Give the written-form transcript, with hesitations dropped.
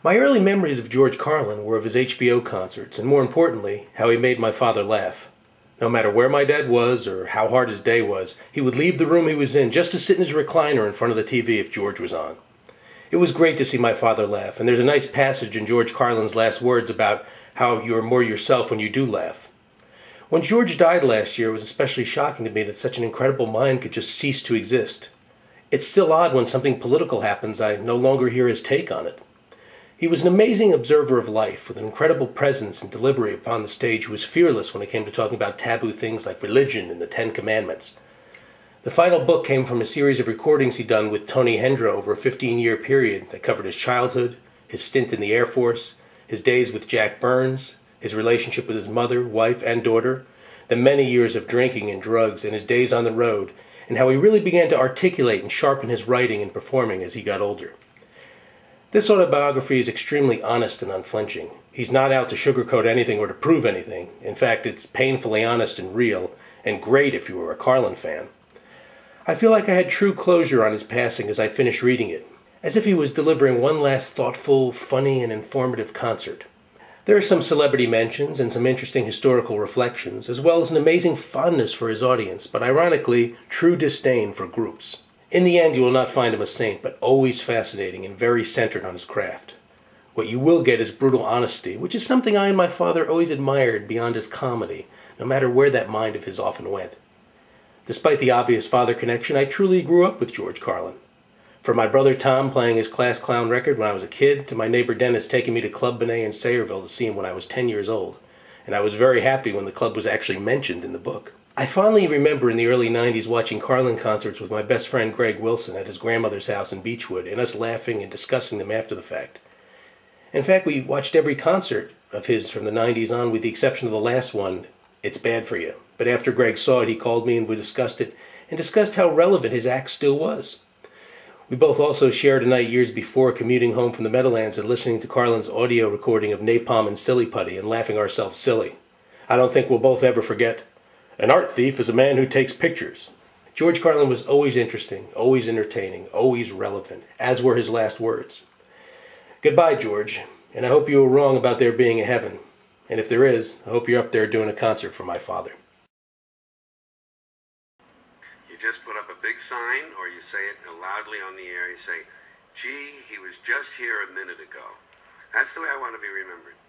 My early memories of George Carlin were of his HBO concerts, and more importantly, how he made my father laugh. No matter where my dad was or how hard his day was, he would leave the room he was in just to sit in his recliner in front of the TV if George was on. It was great to see my father laugh, and there's a nice passage in George Carlin's last words about how you are more yourself when you do laugh. When George died last year, it was especially shocking to me that such an incredible mind could just cease to exist. It's still odd when something political happens, I no longer hear his take on it. He was an amazing observer of life, with an incredible presence and delivery upon the stage who was fearless when it came to talking about taboo things like religion and the Ten Commandments. The final book came from a series of recordings he'd done with Tony Hendra over a 15-year period that covered his childhood, his stint in the Air Force, his days with Jack Burns, his relationship with his mother, wife, and daughter, the many years of drinking and drugs, and his days on the road, and how he really began to articulate and sharpen his writing and performing as he got older. This autobiography is extremely honest and unflinching. He's not out to sugarcoat anything or to prove anything. In fact, it's painfully honest and real, and great if you were a Carlin fan. I feel like I had true closure on his passing as I finished reading it, as if he was delivering one last thoughtful, funny, and informative concert. There are some celebrity mentions and some interesting historical reflections, as well as an amazing fondness for his audience, but ironically, true disdain for groups. In the end, you will not find him a saint, but always fascinating and very centered on his craft. What you will get is brutal honesty, which is something I and my father always admired beyond his comedy, no matter where that mind of his often went. Despite the obvious father connection, I truly grew up with George Carlin. From my brother Tom playing his class clown record when I was a kid, to my neighbor Dennis taking me to Club Benet in Sayreville to see him when I was 10 years old, and I was very happy when the club was actually mentioned in the book. I fondly remember in the early 90s watching Carlin concerts with my best friend Greg Wilson at his grandmother's house in Beechwood, and us laughing and discussing them after the fact. In fact, we watched every concert of his from the 90s on, with the exception of the last one, It's Bad For You. But after Greg saw it, he called me and we discussed it, and discussed how relevant his act still was. We both also shared a night years before commuting home from the Meadowlands and listening to Carlin's audio recording of Napalm and Silly Putty and laughing ourselves silly. I don't think we'll both ever forget, "An art thief is a man who takes pictures." George Carlin was always interesting, always entertaining, always relevant, as were his last words. Goodbye, George, and I hope you were wrong about there being a heaven. And if there is, I hope you're up there doing a concert for my father. You just put up a big sign, or you say it loudly on the air. You say, "Gee, he was just here a minute ago." That's the way I want to be remembered.